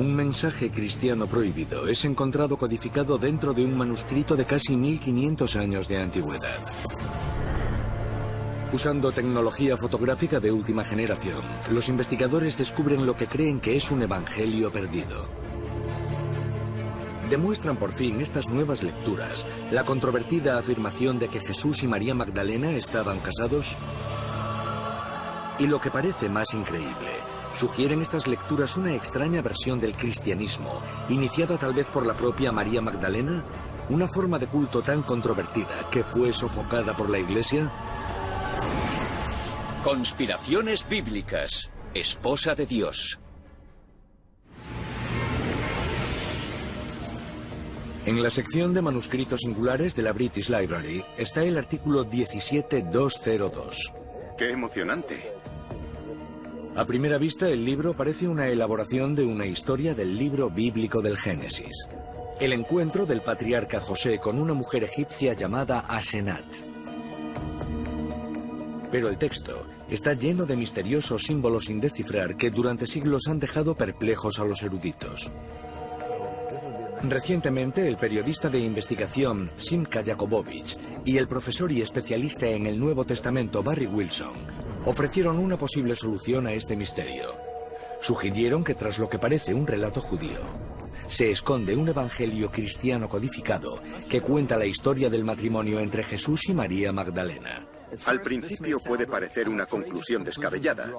Un mensaje cristiano prohibido es encontrado codificado dentro de un manuscrito de casi 1500 años de antigüedad. Usando tecnología fotográfica de última generación, los investigadores descubren lo que creen que es un evangelio perdido. Demuestran por fin estas nuevas lecturas la controvertida afirmación de que Jesús y María Magdalena estaban casados. Y lo que parece más increíble, sugieren estas lecturas una extraña versión del cristianismo, iniciada tal vez por la propia María Magdalena, una forma de culto tan controvertida que fue sofocada por la Iglesia. Conspiraciones bíblicas. Esposa de Dios. En la sección de manuscritos singulares de la British Library está el artículo 17202. ¡Qué emocionante! A primera vista, el libro parece una elaboración de una historia del libro bíblico del Génesis. El encuentro del patriarca José con una mujer egipcia llamada Asenat. Pero el texto está lleno de misteriosos símbolos sin descifrar que durante siglos han dejado perplejos a los eruditos. Recientemente, el periodista de investigación Simka Jakobowicz y el profesor y especialista en el Nuevo Testamento Barry Wilson ofrecieron una posible solución a este misterio. Sugirieron que tras lo que parece un relato judío, se esconde un evangelio cristiano codificado que cuenta la historia del matrimonio entre Jesús y María Magdalena. Al principio puede parecer una conclusión descabellada,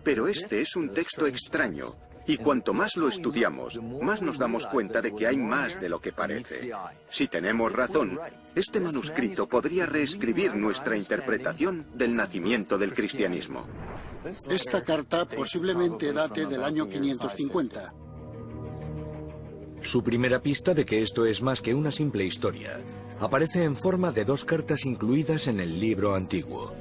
pero este es un texto extraño, y cuanto más lo estudiamos, más nos damos cuenta de que hay más de lo que parece. Si tenemos razón, este manuscrito podría reescribir nuestra interpretación del nacimiento del cristianismo. Esta carta posiblemente date del año 550. Su primera pista de que esto es más que una simple historia aparece en forma de dos cartas incluidas en el libro antiguo.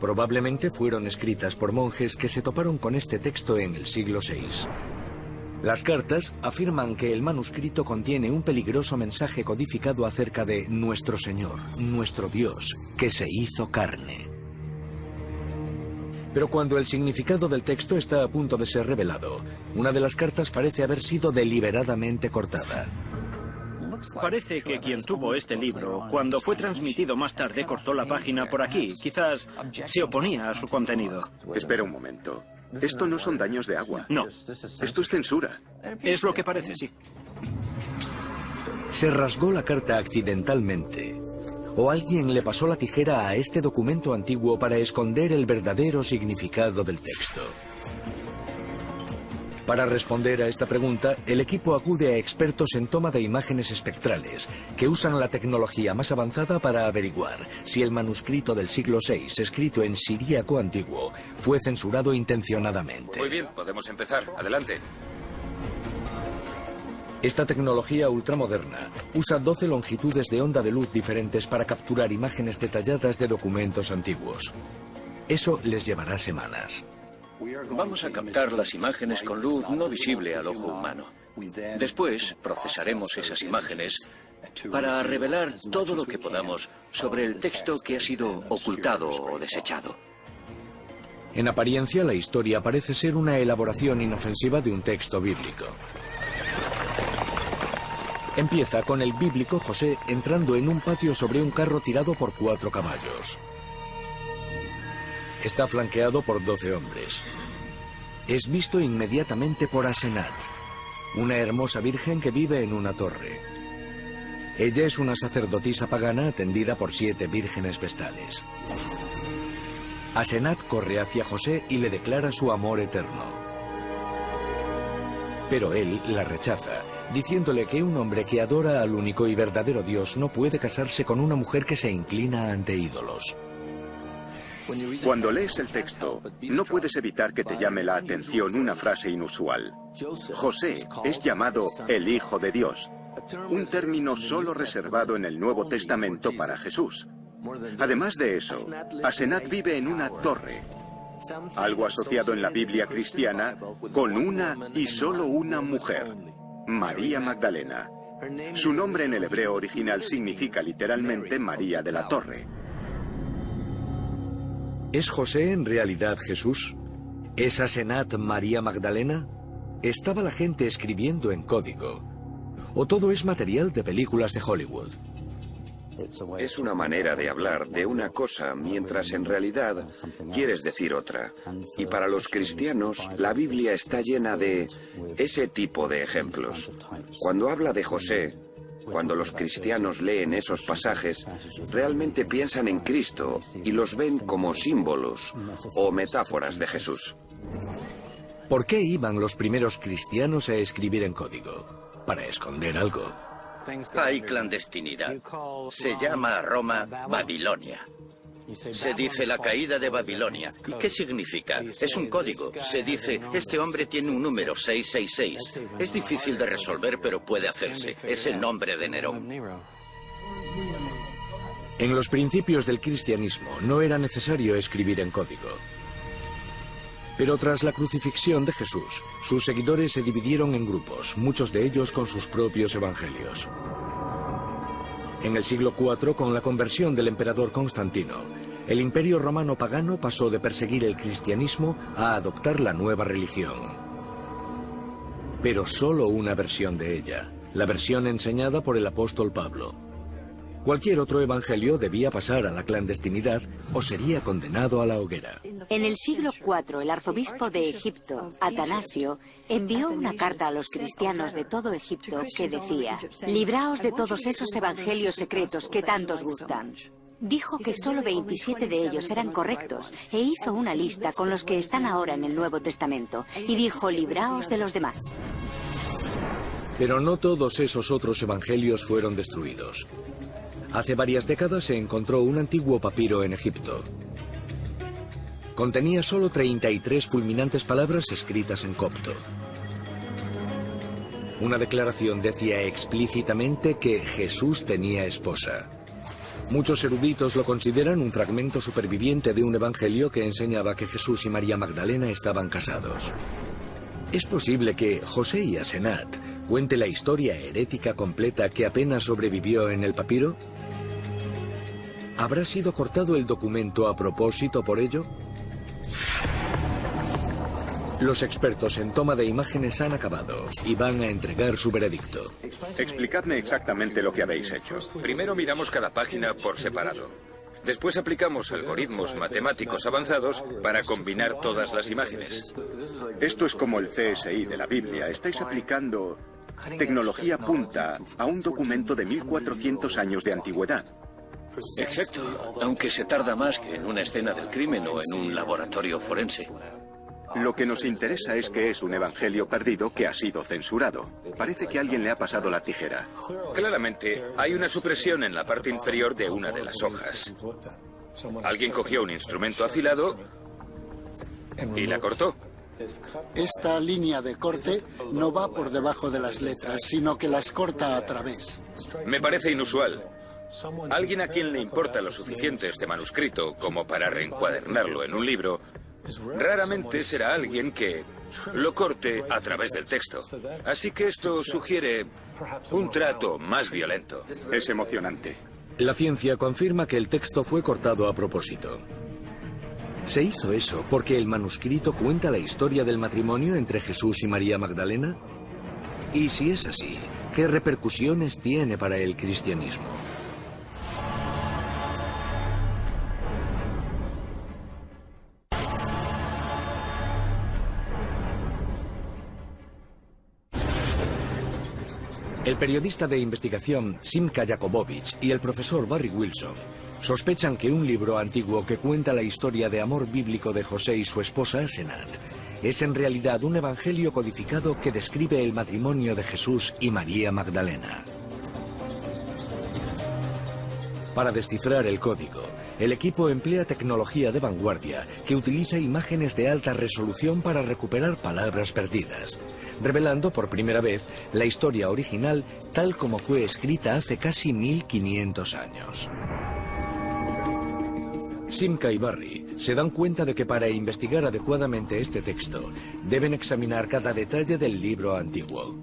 Probablemente fueron escritas por monjes que se toparon con este texto en el siglo VI. Las cartas afirman que el manuscrito contiene un peligroso mensaje codificado acerca de nuestro Señor, nuestro Dios, que se hizo carne. Pero cuando el significado del texto está a punto de ser revelado, una de las cartas parece haber sido deliberadamente cortada. Parece que quien tuvo este libro, cuando fue transmitido más tarde, cortó la página por aquí. Quizás se oponía a su contenido. Espera un momento. Esto no son daños de agua. No. Esto es censura. Es lo que parece, sí. Se rasgó la carta accidentalmente, o alguien le pasó la tijera a este documento antiguo para esconder el verdadero significado del texto. Para responder a esta pregunta, el equipo acude a expertos en toma de imágenes espectrales, que usan la tecnología más avanzada para averiguar si el manuscrito del siglo VI, escrito en siríaco antiguo, fue censurado intencionadamente. Muy bien, podemos empezar. Adelante. Esta tecnología ultramoderna usa 12 longitudes de onda de luz diferentes para capturar imágenes detalladas de documentos antiguos. Eso les llevará semanas. Vamos a captar las imágenes con luz no visible al ojo humano. Después procesaremos esas imágenes para revelar todo lo que podamos sobre el texto que ha sido ocultado o desechado. En apariencia, la historia parece ser una elaboración inofensiva de un texto bíblico. Empieza con el bíblico José entrando en un patio sobre un carro tirado por 4 caballos. Está flanqueado por 12 hombres. Es visto inmediatamente por Asenat, una hermosa virgen que vive en una torre. Ella es una sacerdotisa pagana atendida por 7 vírgenes vestales. Asenat corre hacia José y le declara su amor eterno. Pero él la rechaza, diciéndole que un hombre que adora al único y verdadero Dios no puede casarse con una mujer que se inclina ante ídolos. Cuando lees el texto, no puedes evitar que te llame la atención una frase inusual. José es llamado el Hijo de Dios, un término solo reservado en el Nuevo Testamento para Jesús. Además de eso, Asenat vive en una torre, algo asociado en la Biblia cristiana con una y solo una mujer, María Magdalena. Su nombre en el hebreo original significa literalmente María de la Torre. ¿Es José en realidad Jesús? ¿Es Asenat María Magdalena? ¿Estaba la gente escribiendo en código? ¿O todo es material de películas de Hollywood? Es una manera de hablar de una cosa mientras en realidad quieres decir otra. Y para los cristianos, la Biblia está llena de ese tipo de ejemplos. Cuando habla de José, cuando los cristianos leen esos pasajes, realmente piensan en Cristo y los ven como símbolos o metáforas de Jesús. ¿Por qué iban los primeros cristianos a escribir en código? ¿Para esconder algo? Hay clandestinidad. Se llama a Roma Babilonia. Se dice la caída de Babilonia. ¿Y qué significa? Es un código. Se dice, este hombre tiene un número 666. Es difícil de resolver, pero puede hacerse. Es el nombre de Nerón. En los principios del cristianismo no era necesario escribir en código. Pero tras la crucifixión de Jesús, sus seguidores se dividieron en grupos, muchos de ellos con sus propios evangelios. En el siglo IV, con la conversión del emperador Constantino, el imperio romano pagano pasó de perseguir el cristianismo a adoptar la nueva religión. Pero solo una versión de ella, la versión enseñada por el apóstol Pablo. Cualquier otro evangelio debía pasar a la clandestinidad o sería condenado a la hoguera. En el siglo IV, el arzobispo de Egipto, Atanasio, envió una carta a los cristianos de todo Egipto que decía: libraos de todos esos evangelios secretos que tanto os gustan. Dijo que solo 27 de ellos eran correctos e hizo una lista con los que están ahora en el Nuevo Testamento y dijo: libraos de los demás. Pero no todos esos otros evangelios fueron destruidos. Hace varias décadas se encontró un antiguo papiro en Egipto. Contenía solo 33 fulminantes palabras escritas en copto. Una declaración decía explícitamente que Jesús tenía esposa. Muchos eruditos lo consideran un fragmento superviviente de un evangelio que enseñaba que Jesús y María Magdalena estaban casados. ¿Es posible que José y Asenat cuente la historia herética completa que apenas sobrevivió en el papiro? ¿Habrá sido cortado el documento a propósito por ello? Los expertos en toma de imágenes han acabado y van a entregar su veredicto. Explicadme exactamente lo que habéis hecho. Primero miramos cada página por separado. Después aplicamos algoritmos matemáticos avanzados para combinar todas las imágenes. Esto es como el CSI de la Biblia. Estáis aplicando tecnología punta a un documento de 1400 años de antigüedad. Exacto, aunque se tarda más que en una escena del crimen o en un laboratorio forense. Lo que nos interesa es que es un evangelio perdido que ha sido censurado. Parece que alguien le ha pasado la tijera. Claramente, hay una supresión en la parte inferior de una de las hojas. Alguien cogió un instrumento afilado y la cortó. Esta línea de corte no va por debajo de las letras, sino que las corta a través. Me parece inusual. Alguien a quien le importa lo suficiente este manuscrito como para reencuadernarlo en un libro, raramente será alguien que lo corte a través del texto. Así que esto sugiere un trato más violento. Es emocionante. La ciencia confirma que el texto fue cortado a propósito. ¿Se hizo eso porque el manuscrito cuenta la historia del matrimonio entre Jesús y María Magdalena? Y si es así, ¿qué repercusiones tiene para el cristianismo? El periodista de investigación Simka Jakobowicz y el profesor Barry Wilson sospechan que un libro antiguo que cuenta la historia de amor bíblico de José y su esposa Asenat es en realidad un evangelio codificado que describe el matrimonio de Jesús y María Magdalena. Para descifrar el código, el equipo emplea tecnología de vanguardia que utiliza imágenes de alta resolución para recuperar palabras perdidas, revelando por primera vez la historia original tal como fue escrita hace casi 1500 años. Simka y Barry se dan cuenta de que para investigar adecuadamente este texto deben examinar cada detalle del libro antiguo.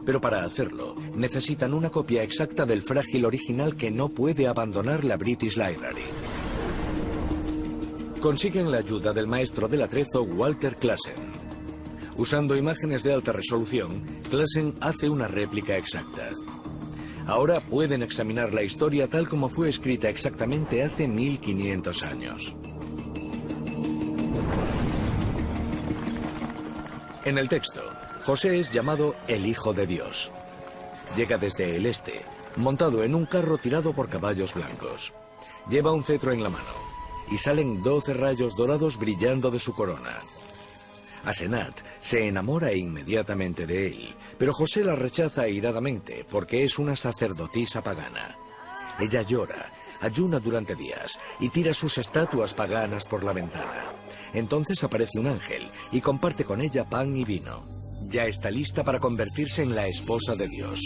Pero para hacerlo necesitan una copia exacta del frágil original que no puede abandonar la British Library. Consiguen la ayuda del maestro del atrezo Walter Klassen. Usando imágenes de alta resolución, Classen hace una réplica exacta. Ahora pueden examinar la historia tal como fue escrita exactamente hace 1500 años. En el texto, José es llamado el Hijo de Dios. Llega desde el este, montado en un carro tirado por caballos blancos. Lleva un cetro en la mano, y salen 12 rayos dorados brillando de su corona. Asenat se enamora inmediatamente de él, pero José la rechaza airadamente porque es una sacerdotisa pagana. Ella llora, ayuna durante días y tira sus estatuas paganas por la ventana. Entonces aparece un ángel y comparte con ella pan y vino. Ya está lista para convertirse en la esposa de Dios.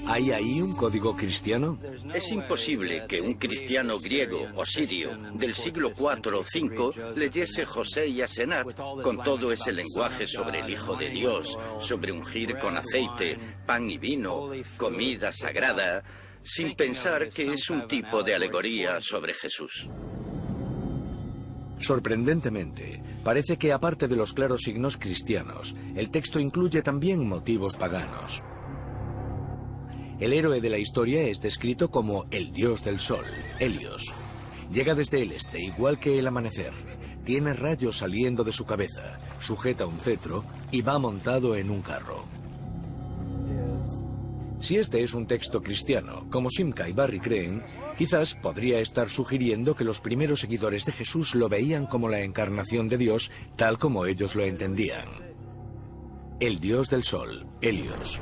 ¿Hay ahí un código cristiano? Es imposible que un cristiano griego o sirio del siglo IV o V leyese José y Asenat con todo ese lenguaje sobre el Hijo de Dios, sobre ungir con aceite, pan y vino, comida sagrada, sin pensar que es un tipo de alegoría sobre Jesús. Sorprendentemente, parece que aparte de los claros signos cristianos, el texto incluye también motivos paganos. El héroe de la historia es descrito como el dios del sol, Helios. Llega desde el este, igual que el amanecer. Tiene rayos saliendo de su cabeza, sujeta un cetro y va montado en un carro. Si este es un texto cristiano, como Simca y Barry creen, quizás podría estar sugiriendo que los primeros seguidores de Jesús lo veían como la encarnación de Dios, tal como ellos lo entendían. El dios del sol, Helios.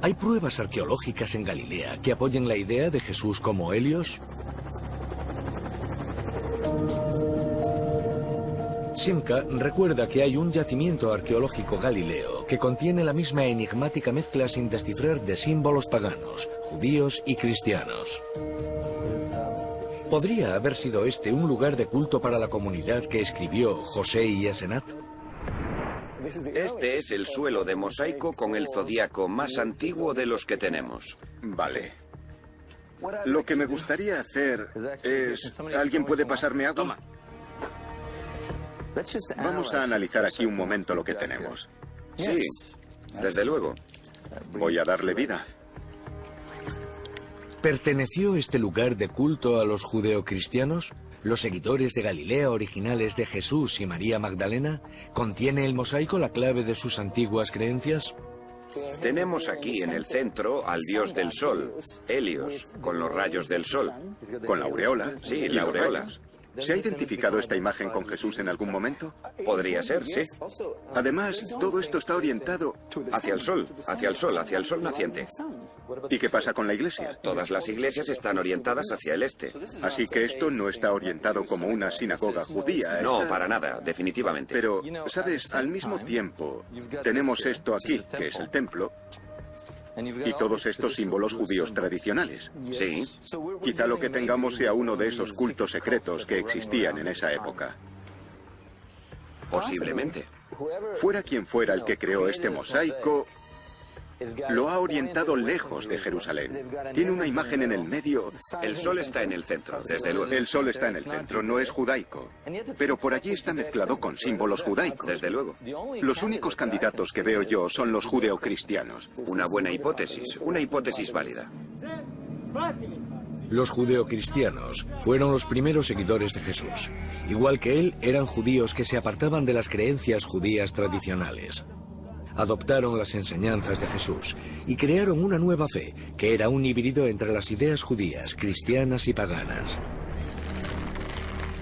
¿Hay pruebas arqueológicas en Galilea que apoyen la idea de Jesús como Helios? Simca recuerda que hay un yacimiento arqueológico galileo que contiene la misma enigmática mezcla sin descifrar de símbolos paganos, judíos y cristianos. ¿Podría haber sido este un lugar de culto para la comunidad que escribió José y Asenat? Este es el suelo de mosaico con el zodiaco más antiguo de los que tenemos. Vale. Lo que me gustaría hacer es... ¿Alguien puede pasarme agua? Toma. Vamos a analizar aquí un momento lo que tenemos. Sí, desde luego. Voy a darle vida. ¿Perteneció este lugar de culto a los judeocristianos? ¿Los seguidores de Galilea originales de Jesús y María Magdalena? ¿Contiene el mosaico la clave de sus antiguas creencias? Tenemos aquí en el centro al dios del sol, Helios, con los rayos del sol. ¿Con la aureola? Sí, ¿Y la los aureola. rayos? ¿Se ha identificado esta imagen con Jesús en algún momento? Podría ser, sí. Además, todo esto está orientado... Hacia el sol, hacia el sol, hacia el sol naciente. ¿Y qué pasa con la iglesia? Todas las iglesias están orientadas hacia el este. Así que esto no está orientado como una sinagoga judía. No, está- para nada, definitivamente. Pero, ¿sabes? Al mismo tiempo, tenemos esto aquí, que es el templo, y todos estos símbolos judíos tradicionales. Sí, Quizá lo que tengamos sea uno de esos cultos secretos que existían en esa época. posiblemente. Fuera quien fuera el que creó este mosaico, lo ha orientado lejos de Jerusalén. Tiene una imagen en el medio. El sol está en el centro, desde luego. El sol está en el centro, no es judaico. Pero por allí está mezclado con símbolos judaicos. Desde luego. Los únicos candidatos que veo yo son los judeocristianos. Una buena hipótesis, una hipótesis válida. Los judeocristianos fueron los primeros seguidores de Jesús. Igual que él, eran judíos que se apartaban de las creencias judías tradicionales. Adoptaron las enseñanzas de Jesús y crearon una nueva fe, que era un híbrido entre las ideas judías, cristianas y paganas.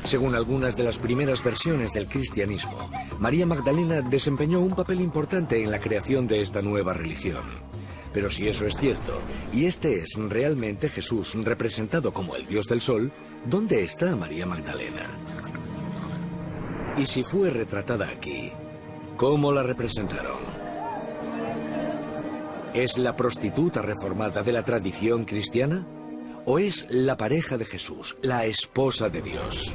Según algunas de las primeras versiones del cristianismo, María Magdalena desempeñó un papel importante en la creación de esta nueva religión. Pero si eso es cierto, y este es realmente Jesús representado como el dios del sol, ¿dónde está María Magdalena? Y si fue retratada aquí, ¿cómo la representaron? ¿Es la prostituta reformada de la tradición cristiana? ¿O es la pareja de Jesús, la esposa de Dios?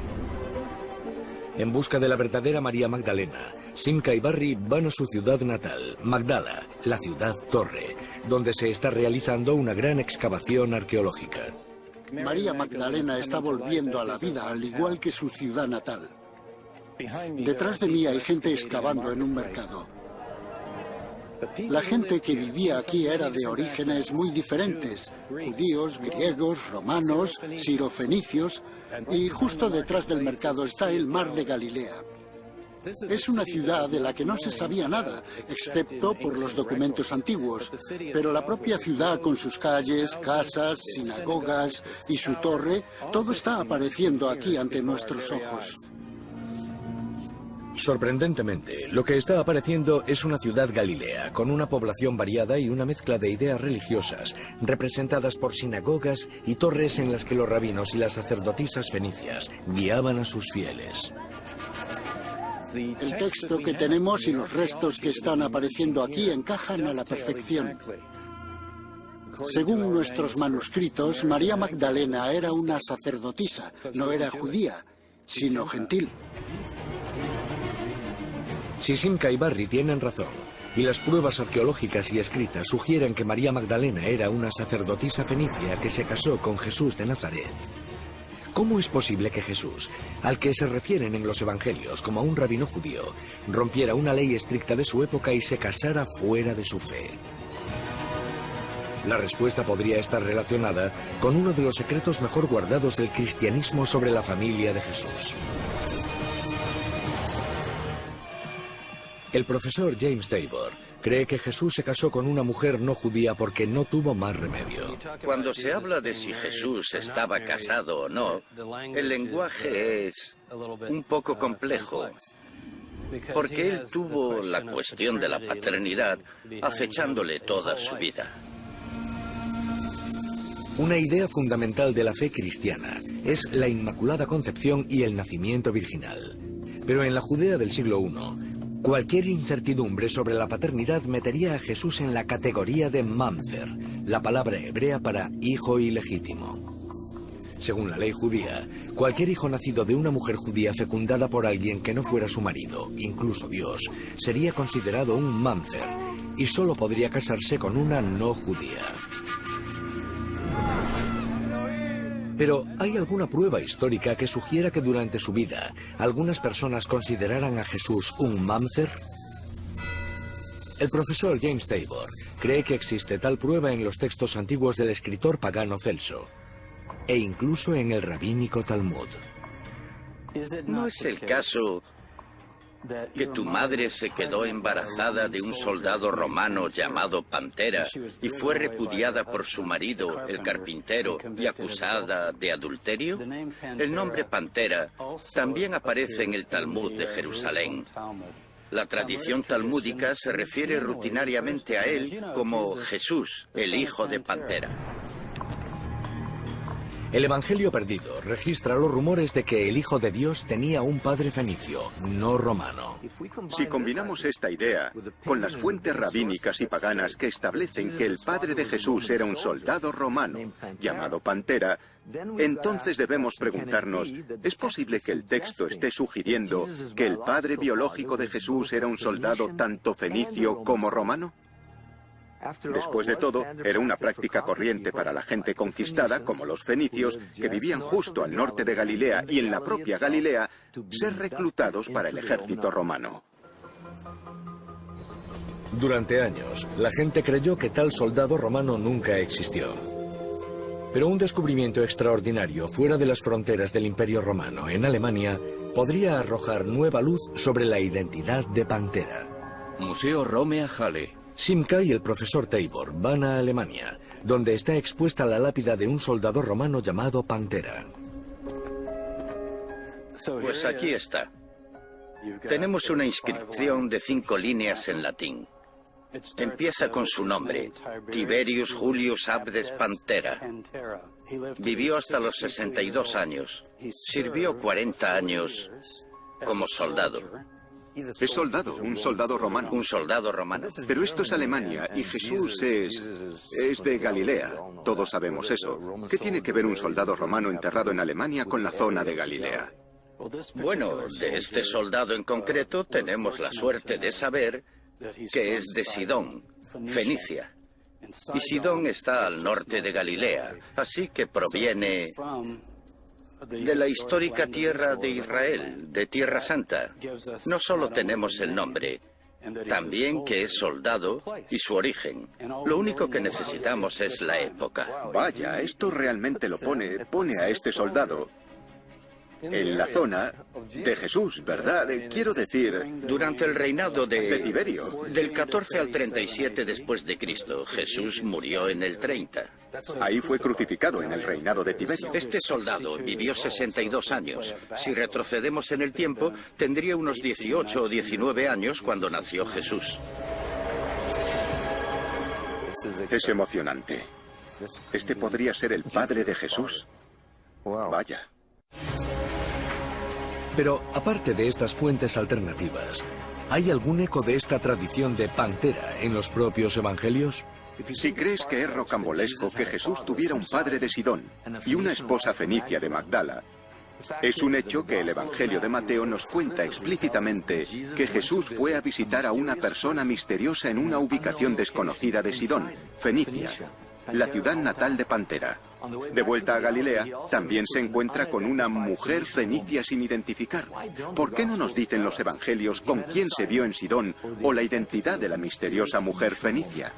En busca de la verdadera María Magdalena, Simca y Barry van a su ciudad natal, Magdala, la ciudad torre, donde se está realizando una gran excavación arqueológica. María Magdalena está volviendo a la vida, al igual que su ciudad natal. Detrás de mí hay gente excavando en un mercado. La gente que vivía aquí era de orígenes muy diferentes: judíos, griegos, romanos, sirofenicios, y justo detrás del mercado está el mar de Galilea. Es una ciudad de la que no se sabía nada, excepto por los documentos antiguos, pero la propia ciudad con sus calles, casas, sinagogas y su torre, todo está apareciendo aquí ante nuestros ojos. Sorprendentemente, lo que está apareciendo es una ciudad galilea, con una población variada y una mezcla de ideas religiosas, representadas por sinagogas y torres en las que los rabinos y las sacerdotisas fenicias guiaban a sus fieles. El texto que tenemos y los restos que están apareciendo aquí encajan a la perfección. Según nuestros manuscritos, María Magdalena era una sacerdotisa, no era judía, sino gentil. Sisimka y Barry tienen razón, y las pruebas arqueológicas y escritas sugieren que María Magdalena era una sacerdotisa fenicia que se casó con Jesús de Nazaret. ¿Cómo es posible que Jesús, al que se refieren en los evangelios como a un rabino judío, rompiera una ley estricta de su época y se casara fuera de su fe? La respuesta podría estar relacionada con uno de los secretos mejor guardados del cristianismo sobre la familia de Jesús. El profesor James Tabor cree que Jesús se casó con una mujer no judía porque no tuvo más remedio. Cuando se habla de si Jesús estaba casado o no, el lenguaje es un poco complejo, porque él tuvo la cuestión de la paternidad acechándole toda su vida. Una idea fundamental de la fe cristiana es la Inmaculada Concepción y el nacimiento virginal. Pero en la Judea del siglo I, cualquier incertidumbre sobre la paternidad metería a Jesús en la categoría de mamzer, la palabra hebrea para hijo ilegítimo. Según la ley judía, cualquier hijo nacido de una mujer judía fecundada por alguien que no fuera su marido, incluso Dios, sería considerado un mamzer y solo podría casarse con una no judía. Pero ¿hay alguna prueba histórica que sugiera que durante su vida algunas personas consideraran a Jesús un mamzer? El profesor James Tabor cree que existe tal prueba en los textos antiguos del escritor pagano Celso, e incluso en el rabínico Talmud. ¿No es el caso que tu madre se quedó embarazada de un soldado romano llamado Pantera y fue repudiada por su marido, el carpintero, y acusada de adulterio? El nombre Pantera también aparece en el Talmud de Jerusalén. La tradición talmúdica se refiere rutinariamente a él como Jesús, el hijo de Pantera. El Evangelio perdido registra los rumores de que el Hijo de Dios tenía un padre fenicio, no romano. Si combinamos esta idea con las fuentes rabínicas y paganas que establecen que el padre de Jesús era un soldado romano llamado Pantera, entonces debemos preguntarnos, ¿es posible que el texto esté sugiriendo que el padre biológico de Jesús era un soldado tanto fenicio como romano? Después de todo, era una práctica corriente para la gente conquistada, como los fenicios, que vivían justo al norte de Galilea y en la propia Galilea, ser reclutados para el ejército romano. Durante años, la gente creyó que tal soldado romano nunca existió. Pero un descubrimiento extraordinario fuera de las fronteras del Imperio Romano, en Alemania, podría arrojar nueva luz sobre la identidad de Pantera. Museo Romea Halle. Simca y el profesor Tabor van a Alemania, donde está expuesta la lápida de un soldado romano llamado Pantera. Pues aquí está. Tenemos una inscripción de 5 líneas en latín. Empieza con su nombre, Tiberius Julius Abdes Pantera. Vivió hasta los 62 años. Sirvió 40 años como soldado. Es soldado, un soldado romano. Un soldado romano. Pero esto es Alemania y Jesús es de Galilea. Todos sabemos eso. ¿Qué tiene que ver un soldado romano enterrado en Alemania con la zona de Galilea? Bueno, de este soldado en concreto tenemos la suerte de saber que es de Sidón, Fenicia. Y Sidón está al norte de Galilea, así que proviene de la histórica tierra de Israel, de Tierra Santa. No solo tenemos el nombre, También que es soldado y su origen. Lo único que necesitamos es la época. Vaya, esto realmente lo pone a este soldado en la zona de Jesús, ¿verdad? Quiero decir, Durante el reinado de Tiberio. del 14 al 37 después de Cristo, Jesús murió en el 30. Ahí fue crucificado en el reinado de Tiberio. Este soldado vivió 62 años. Si retrocedemos en el tiempo, tendría unos 18 o 19 años cuando nació Jesús. Es emocionante. Este podría ser el padre de Jesús. Vaya. Pero aparte de estas fuentes alternativas, ¿hay algún eco de esta tradición de pantera en los propios evangelios? Si crees que es rocambolesco que Jesús tuviera un padre de Sidón y una esposa fenicia de Magdala, es un hecho que el Evangelio de Mateo nos cuenta explícitamente que Jesús fue a visitar a una persona misteriosa en una ubicación desconocida de Sidón, Fenicia, la ciudad natal de Pantera. De vuelta a Galilea, también se encuentra con una mujer fenicia sin identificar. ¿Por qué no nos dicen los evangelios con quién se vio en Sidón o la identidad de la misteriosa mujer fenicia?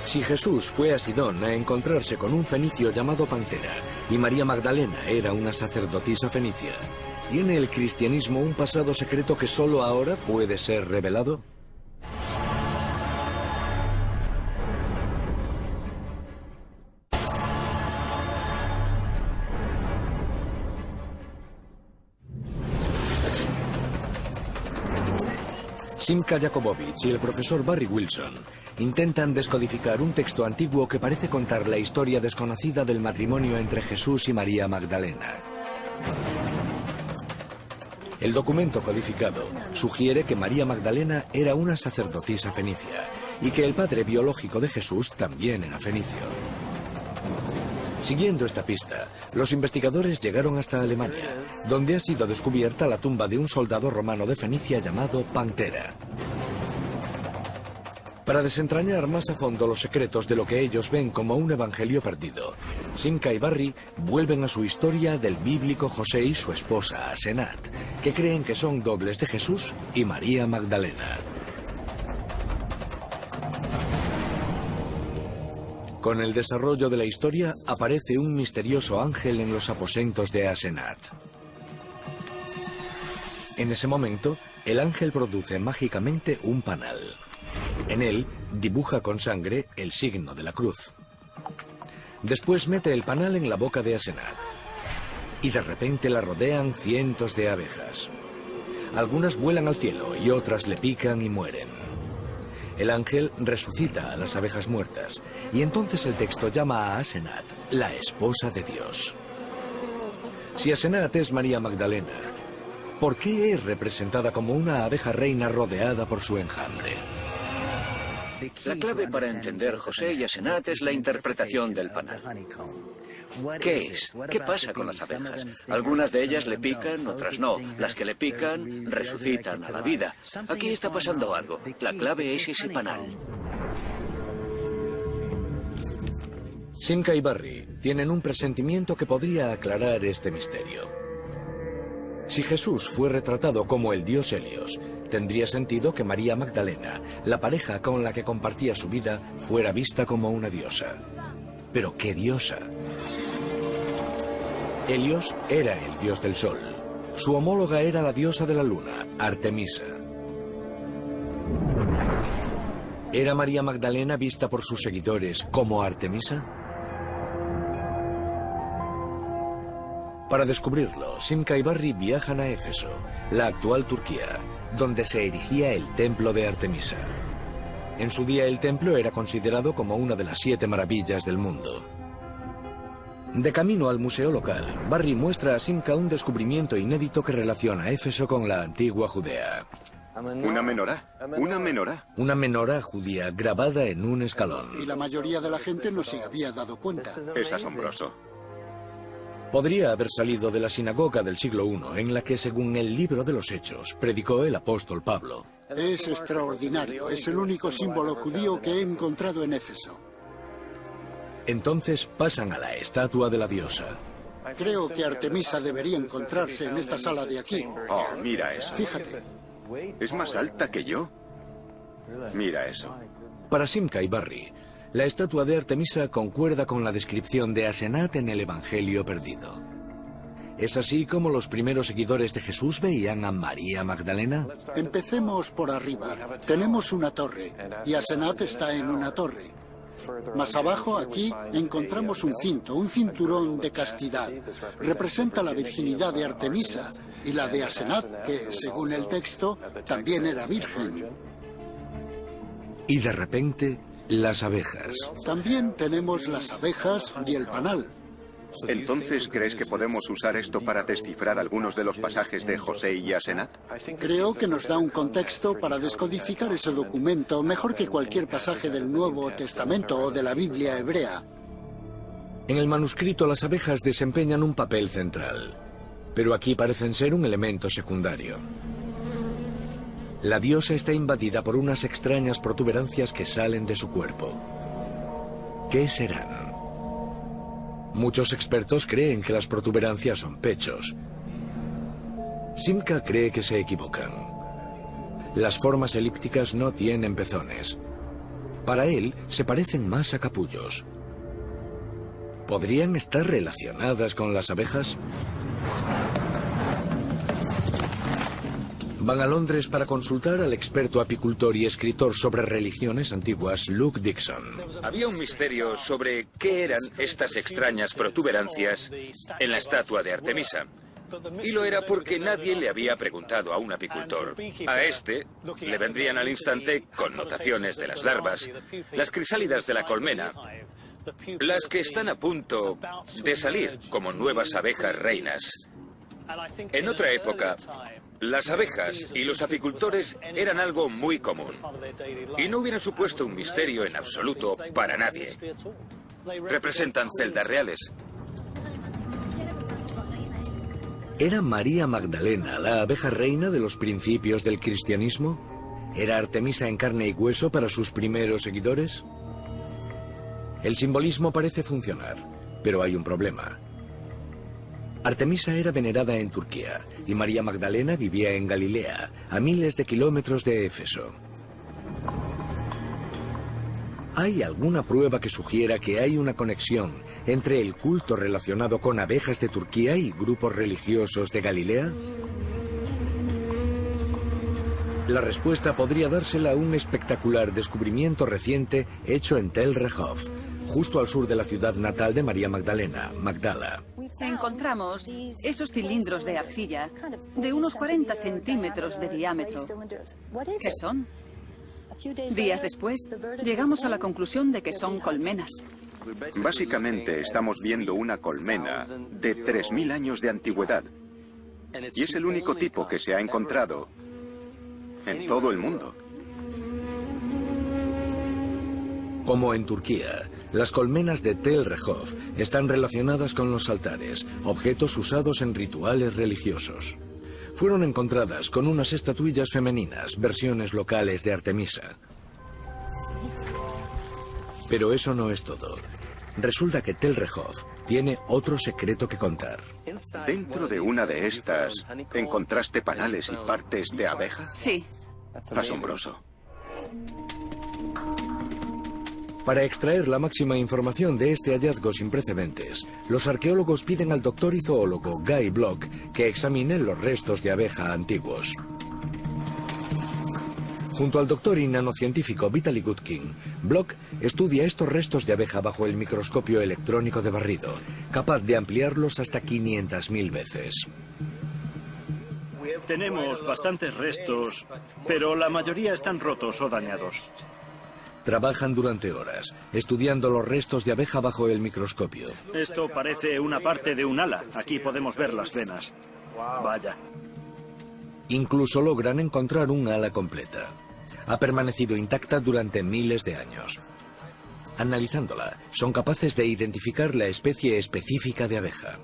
Si Jesús fue a Sidón a encontrarse con un fenicio llamado Pantera y María Magdalena era una sacerdotisa fenicia, ¿tiene el cristianismo un pasado secreto que solo ahora puede ser revelado? Simka Jakobowicz y el profesor Barry Wilson intentan descodificar un texto antiguo que parece contar la historia desconocida del matrimonio entre Jesús y María Magdalena. El documento codificado sugiere que María Magdalena era una sacerdotisa fenicia y que el padre biológico de Jesús también era fenicio. Siguiendo esta pista, los investigadores llegaron hasta Alemania, donde ha sido descubierta la tumba de un soldado romano de Fenicia llamado Pantera. Para desentrañar más a fondo los secretos de lo que ellos ven como un evangelio perdido, Simka y Barry vuelven a su historia del bíblico José y su esposa Asenat, que creen que son dobles de Jesús y María Magdalena. Con el desarrollo de la historia, aparece un misterioso ángel en los aposentos de Asenat. En ese momento, el ángel produce mágicamente un panal. En él, dibuja con sangre el signo de la cruz. Después mete el panal en la boca de Asenat. Y de repente la rodean cientos de abejas. Algunas vuelan al cielo y otras le pican y mueren. El ángel resucita a las abejas muertas, y entonces el texto llama a Asenat la esposa de Dios. Si Asenat es María Magdalena, ¿por qué es representada como una abeja reina rodeada por su enjambre? La clave para entender José y Asenat es la interpretación del panal. ¿Qué es? ¿Qué pasa con las abejas? Algunas de ellas le pican, otras no. Las que le pican resucitan a la vida. Aquí está pasando algo. La clave es ese panal. Simka y Barry tienen un presentimiento que podría aclarar este misterio. Si Jesús fue retratado como el dios Helios, tendría sentido que María Magdalena, la pareja con la que compartía su vida, fuera vista como una diosa. ¿Pero qué diosa? Helios era el dios del sol. Su homóloga era la diosa de la luna, Artemisa. ¿Era María Magdalena vista por sus seguidores como Artemisa? Para descubrirlo, Simka y Barry viajan a Éfeso, la actual Turquía, donde se erigía el templo de Artemisa. En su día el templo era considerado como una de las 7 maravillas del mundo. De camino al museo local, Barry muestra a Simka un descubrimiento inédito que relaciona Éfeso con la antigua Judea. Una menorá, una menorá. Una menorá judía grabada en un escalón. Y la mayoría de la gente no se había dado cuenta. Es asombroso. Podría haber salido de la sinagoga del siglo I, en la que, según el libro de los Hechos, predicó el apóstol Pablo. Es extraordinario. Es el único símbolo judío que he encontrado en Éfeso. Entonces pasan a la estatua de la diosa. Creo que Artemisa debería encontrarse en esta sala de aquí. Oh, mira eso. Fíjate. ¿Es más alta que yo? Mira eso. Para Simca y Barry, la estatua de Artemisa concuerda con la descripción de Asenat en el Evangelio perdido. ¿Es así como los primeros seguidores de Jesús veían a María Magdalena? Empecemos por arriba. Tenemos una torre, y Asenat está en una torre. Más abajo, aquí, encontramos un cinto, un cinturón de castidad. Representa la virginidad de Artemisa y la de Asenat, que, según el texto, también era virgen. Y de repente, las abejas. También tenemos las abejas y el panal. ¿Entonces crees que podemos usar esto para descifrar algunos de los pasajes de José y Asenat? Creo que nos da un contexto para descodificar ese documento mejor que cualquier pasaje del Nuevo Testamento o de la Biblia hebrea. En el manuscrito las abejas desempeñan un papel central, pero aquí parecen ser un elemento secundario. La diosa está invadida por unas extrañas protuberancias que salen de su cuerpo. ¿Qué serán? Muchos expertos creen que las protuberancias son pechos. Simca cree que se equivocan. Las formas elípticas no tienen pezones. Para él, se parecen más a capullos. ¿Podrían estar relacionadas con las abejas? Van a Londres para consultar al experto apicultor y escritor sobre religiones antiguas, Luke Dixon. Había un misterio sobre qué eran estas extrañas protuberancias en la estatua de Artemisa. Y lo era porque nadie le había preguntado a un apicultor. A este le vendrían al instante connotaciones de las larvas, las crisálidas de la colmena, las que están a punto de salir como nuevas abejas reinas. En otra época, las abejas y los apicultores eran algo muy común y no hubieran supuesto un misterio en absoluto para nadie. Representan celdas reales. ¿Era María Magdalena la abeja reina de los principios del cristianismo? ¿Era Artemisa en carne y hueso para sus primeros seguidores? El simbolismo parece funcionar, pero hay un problema. Artemisa era venerada en Turquía y María Magdalena vivía en Galilea, a miles de kilómetros de Éfeso. ¿Hay alguna prueba que sugiera que hay una conexión entre el culto relacionado con abejas de Turquía y grupos religiosos de Galilea? La respuesta podría dársela a un espectacular descubrimiento reciente hecho en Tel Rehov, justo al sur de la ciudad natal de María Magdalena, Magdala. Encontramos esos cilindros de arcilla de unos 40 centímetros de diámetro. ¿Qué son? Días después, llegamos a la conclusión de que son colmenas. Básicamente estamos viendo una colmena de 3000 años de antigüedad. Y es el único tipo que se ha encontrado en todo el mundo. Como en Turquía, las colmenas de Tel Rehov están relacionadas con los altares, objetos usados en rituales religiosos. Fueron encontradas con unas estatuillas femeninas, versiones locales de Artemisa. Pero eso no es todo. Resulta que Tel Rehov tiene otro secreto que contar. ¿Dentro de una de estas encontraste panales y partes de abeja? Sí. Asombroso. Para extraer la máxima información de este hallazgo sin precedentes, los arqueólogos piden al doctor y zoólogo Guy Block que examine los restos de abeja antiguos. Junto al doctor y nanocientífico Vitaly Gutkin, Block estudia estos restos de abeja bajo el microscopio electrónico de barrido, capaz de ampliarlos hasta 500.000 veces. Tenemos bastantes restos, pero la mayoría están rotos o dañados. Trabajan durante horas, estudiando los restos de abeja bajo el microscopio. Esto parece una parte de un ala. Aquí podemos ver las venas. Vaya. Incluso logran encontrar un ala completa. Ha permanecido intacta durante miles de años. Analizándola, son capaces de identificar la especie específica de abeja.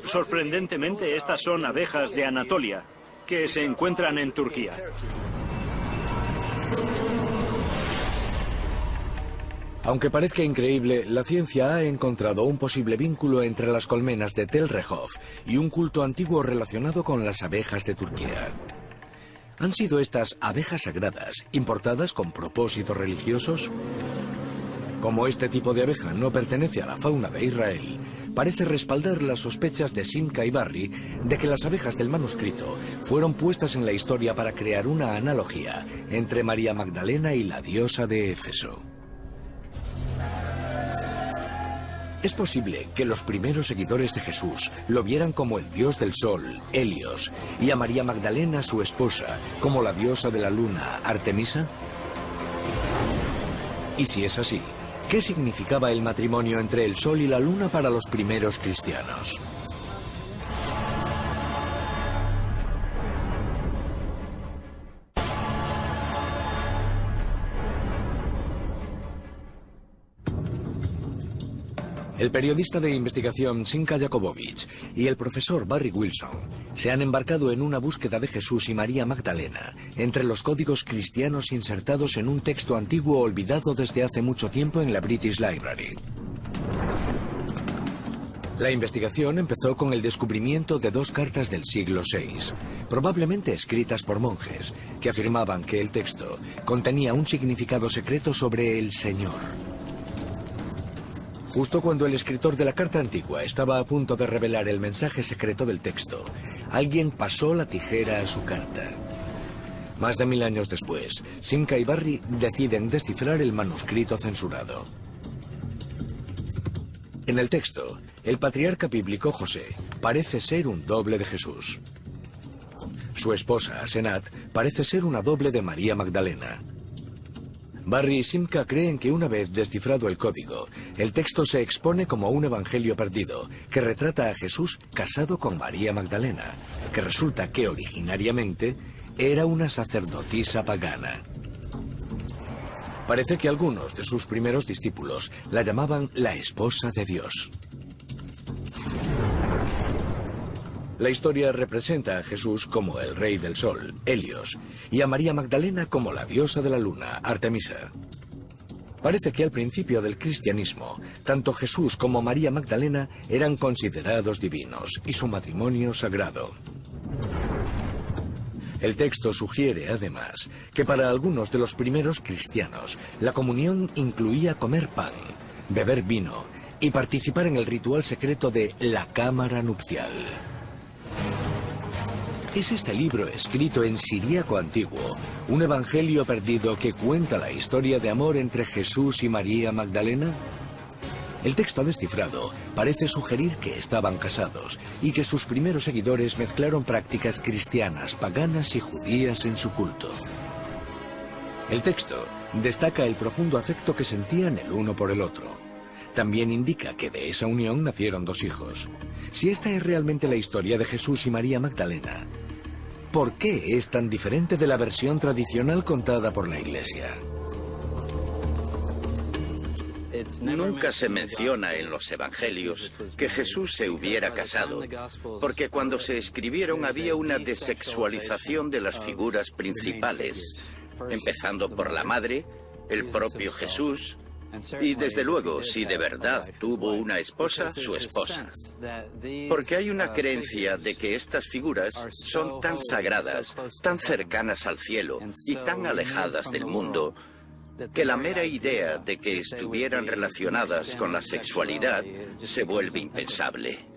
Sorprendentemente, estas son abejas de Anatolia, que se encuentran en Turquía. Aunque parezca increíble, la ciencia ha encontrado un posible vínculo entre las colmenas de Tel Rehov y un culto antiguo relacionado con las abejas de Turquía. ¿Han sido estas abejas sagradas importadas con propósitos religiosos? Como este tipo de abeja no pertenece a la fauna de Israel, parece respaldar las sospechas de Simca y Barry de que las abejas del manuscrito fueron puestas en la historia para crear una analogía entre María Magdalena y la diosa de Éfeso. Es posible que los primeros seguidores de Jesús lo vieran como el dios del sol, Helios, y a María Magdalena, su esposa, como la diosa de la luna, Artemisa. Y si es así, ¿qué significaba el matrimonio entre el sol y la luna para los primeros cristianos? El periodista de investigación Simca Jakobowicz y el profesor Barry Wilson se han embarcado en una búsqueda de Jesús y María Magdalena entre los códigos cristianos insertados en un texto antiguo olvidado desde hace mucho tiempo en la British Library. La investigación empezó con el descubrimiento de 2 cartas del siglo VI, probablemente escritas por monjes, que afirmaban que el texto contenía un significado secreto sobre el Señor. Justo cuando el escritor de la carta antigua estaba a punto de revelar el mensaje secreto del texto, alguien pasó la tijera a su carta. Más de 1000 años después, Simca y Barry deciden descifrar el manuscrito censurado. En el texto, el patriarca bíblico José parece ser un doble de Jesús. Su esposa, Asenat, parece ser una doble de María Magdalena. Barry y Simca creen que una vez descifrado el código, el texto se expone como un evangelio perdido que retrata a Jesús casado con María Magdalena, que resulta que originariamente era una sacerdotisa pagana. Parece que algunos de sus primeros discípulos la llamaban la esposa de Dios. La historia representa a Jesús como el rey del sol, Helios, y a María Magdalena como la diosa de la luna, Artemisa. Parece que al principio del cristianismo, tanto Jesús como María Magdalena eran considerados divinos y su matrimonio sagrado. El texto sugiere, además, que para algunos de los primeros cristianos, la comunión incluía comer pan, beber vino y participar en el ritual secreto de la cámara nupcial. ¿Es este libro escrito en siríaco antiguo un evangelio perdido que cuenta la historia de amor entre Jesús y María Magdalena? El texto descifrado parece sugerir que estaban casados y que sus primeros seguidores mezclaron prácticas cristianas, paganas y judías en su culto. El texto destaca el profundo afecto que sentían el uno por el otro. También indica que de esa unión nacieron 2 hijos. Si esta es realmente la historia de Jesús y María Magdalena, ¿por qué es tan diferente de la versión tradicional contada por la Iglesia? Nunca se menciona en los evangelios que Jesús se hubiera casado, porque cuando se escribieron había una desexualización de las figuras principales, empezando por la madre, el propio Jesús, y desde luego, si de verdad tuvo una esposa, su esposa. Porque hay una creencia de que estas figuras son tan sagradas, tan cercanas al cielo y tan alejadas del mundo, que la mera idea de que estuvieran relacionadas con la sexualidad se vuelve impensable.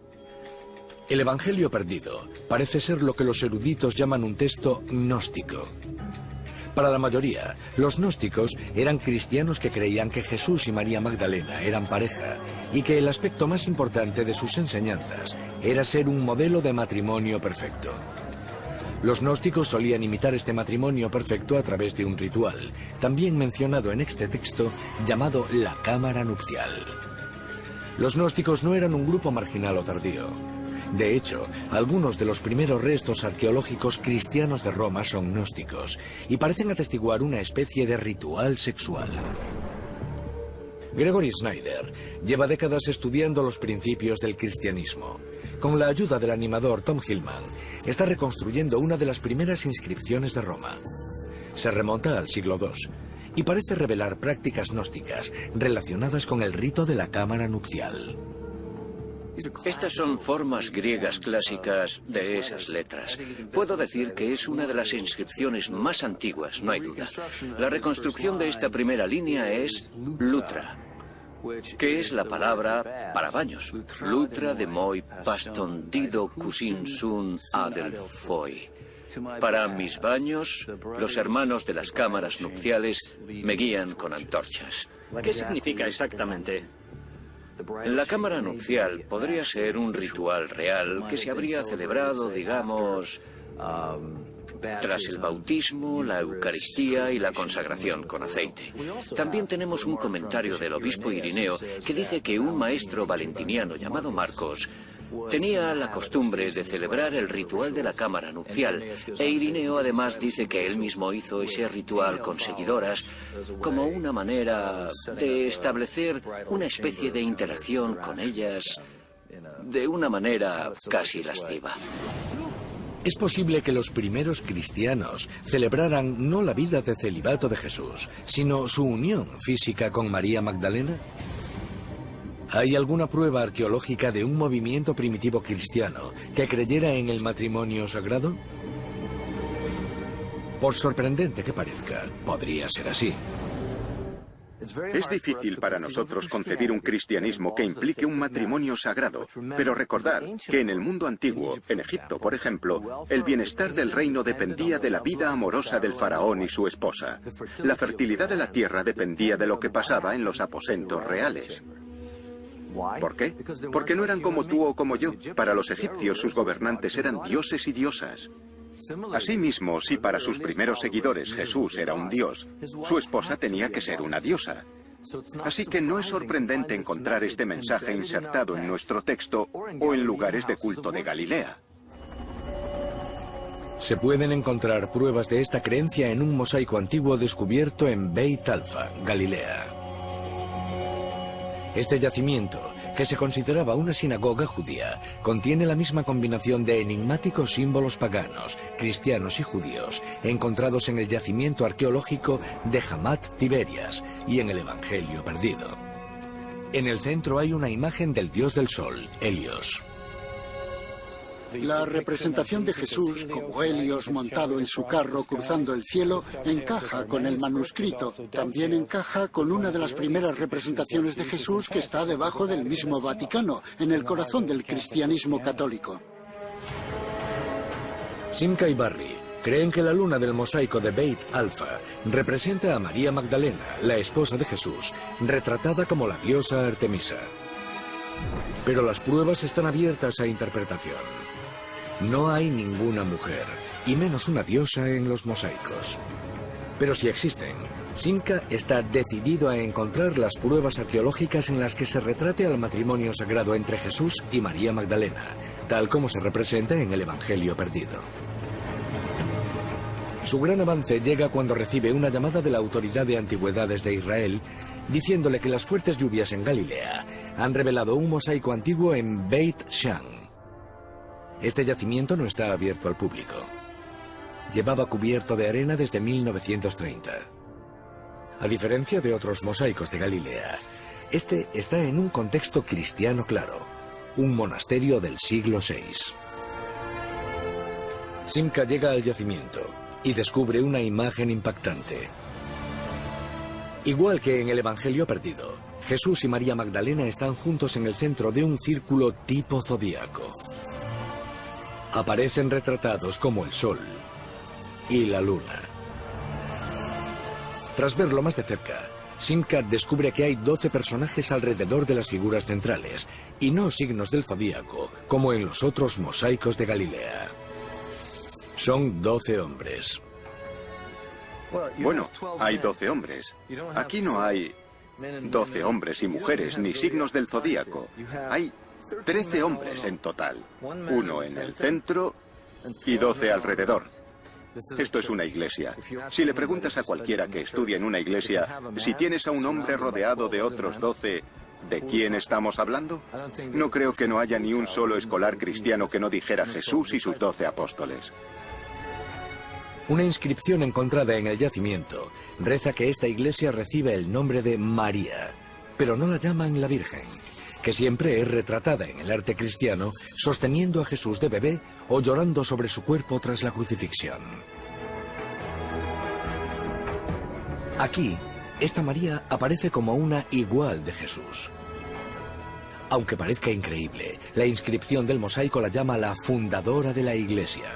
El Evangelio perdido parece ser lo que los eruditos llaman un texto gnóstico. Para la mayoría, los gnósticos eran cristianos que creían que Jesús y María Magdalena eran pareja y que el aspecto más importante de sus enseñanzas era ser un modelo de matrimonio perfecto. Los gnósticos solían imitar este matrimonio perfecto a través de un ritual, también mencionado en este texto, llamado la cámara nupcial. Los gnósticos no eran un grupo marginal o tardío. De hecho, algunos de los primeros restos arqueológicos cristianos de Roma son gnósticos y parecen atestiguar una especie de ritual sexual. Gregory Snyder lleva décadas estudiando los principios del cristianismo. Con la ayuda del animador Tom Hillman, está reconstruyendo una de las primeras inscripciones de Roma. Se remonta al siglo II y parece revelar prácticas gnósticas relacionadas con el rito de la cámara nupcial. Estas son formas griegas clásicas de esas letras. Puedo decir que es una de las inscripciones más antiguas, no hay duda. La reconstrucción de esta primera línea es Lutra, que es la palabra para baños. Lutra de moi paston dido cusin sun adelfoi. Para mis baños, los hermanos de las cámaras nupciales me guían con antorchas. ¿Qué significa exactamente? La cámara nupcial podría ser un ritual real que se habría celebrado, digamos, tras el bautismo, la Eucaristía y la consagración con aceite. También tenemos un comentario del obispo Irineo que dice que un maestro valentiniano llamado Marcos tenía la costumbre de celebrar el ritual de la cámara nupcial, e Irineo además dice que él mismo hizo ese ritual con seguidoras como una manera de establecer una especie de interacción con ellas de una manera casi lasciva. ¿Es posible que los primeros cristianos celebraran no la vida de celibato de Jesús, sino su unión física con María Magdalena? ¿Hay alguna prueba arqueológica de un movimiento primitivo cristiano que creyera en el matrimonio sagrado? Por sorprendente que parezca, podría ser así. Es difícil para nosotros concebir un cristianismo que implique un matrimonio sagrado, pero recordad que en el mundo antiguo, en Egipto, por ejemplo, el bienestar del reino dependía de la vida amorosa del faraón y su esposa. La fertilidad de la tierra dependía de lo que pasaba en los aposentos reales. ¿Por qué? Porque no eran como tú o como yo. Para los egipcios sus gobernantes eran dioses y diosas. Asimismo, si para sus primeros seguidores Jesús era un dios, su esposa tenía que ser una diosa. Así que no es sorprendente encontrar este mensaje insertado en nuestro texto o en lugares de culto de Galilea. Se pueden encontrar pruebas de esta creencia en un mosaico antiguo descubierto en Beit Alfa, Galilea. Este yacimiento, que se consideraba una sinagoga judía, contiene la misma combinación de enigmáticos símbolos paganos, cristianos y judíos, encontrados en el yacimiento arqueológico de Hamat Tiberias y en el Evangelio perdido. En el centro hay una imagen del dios del sol, Helios. La representación de Jesús como Helios montado en su carro cruzando el cielo encaja con el manuscrito. También encaja con una de las primeras representaciones de Jesús que está debajo del mismo Vaticano, en el corazón del cristianismo católico. Simca y Barry creen que la luna del mosaico de Beit Alfa representa a María Magdalena, la esposa de Jesús, retratada como la diosa Artemisa. Pero las pruebas están abiertas a interpretación. No hay ninguna mujer, y menos una diosa en los mosaicos. Pero si existen, Simca está decidido a encontrar las pruebas arqueológicas en las que se retrate al matrimonio sagrado entre Jesús y María Magdalena, tal como se representa en el Evangelio perdido. Su gran avance llega cuando recibe una llamada de la Autoridad de Antigüedades de Israel, diciéndole que las fuertes lluvias en Galilea han revelado un mosaico antiguo en Beit Shan. Este yacimiento no está abierto al público. Llevaba cubierto de arena desde 1930. A diferencia de otros mosaicos de Galilea, este está en un contexto cristiano claro, un monasterio del siglo VI. Simca llega al yacimiento y descubre una imagen impactante. Igual que en el Evangelio perdido, Jesús y María Magdalena están juntos en el centro de un círculo tipo zodíaco. Aparecen retratados como el Sol y la Luna. Tras verlo más de cerca, Simca descubre que hay 12 personajes alrededor de las figuras centrales, y no signos del zodíaco, como en los otros mosaicos de Galilea. Son 12 hombres. Bueno, hay 12 hombres. Aquí no hay 12 hombres y mujeres, ni signos del zodíaco. Hay 13 hombres en total, uno en el centro y 12 alrededor. Esto es una iglesia. Si le preguntas a cualquiera que estudia en una iglesia, si tienes a un hombre rodeado de otros 12, ¿de quién estamos hablando? No creo que no haya ni un solo escolar cristiano que no dijera Jesús y sus 12 apóstoles. Una inscripción encontrada en el yacimiento reza que esta iglesia recibe el nombre de María, pero no la llaman la Virgen. que siempre es retratada en el arte cristiano sosteniendo a Jesús de bebé o llorando sobre su cuerpo tras la crucifixión. Aquí, esta María aparece como una igual de Jesús. Aunque parezca increíble, la inscripción del mosaico la llama la fundadora de la Iglesia.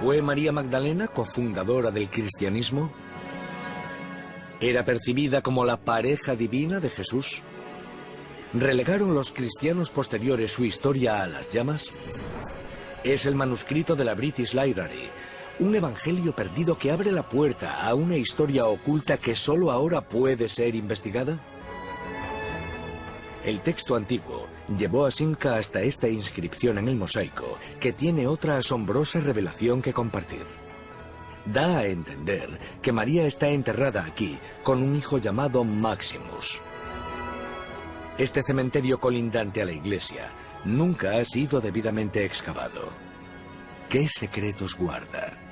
¿Fue María Magdalena cofundadora del cristianismo? ¿Era percibida como la pareja divina de Jesús? ¿Relegaron los cristianos posteriores su historia a las llamas? Es el manuscrito de la British Library, un evangelio perdido que abre la puerta a una historia oculta que solo ahora puede ser investigada. El texto antiguo llevó a Simca hasta esta inscripción en el mosaico, que tiene otra asombrosa revelación que compartir. Da a entender que María está enterrada aquí con un hijo llamado Maximus. Este cementerio colindante a la iglesia nunca ha sido debidamente excavado. ¿Qué secretos guarda?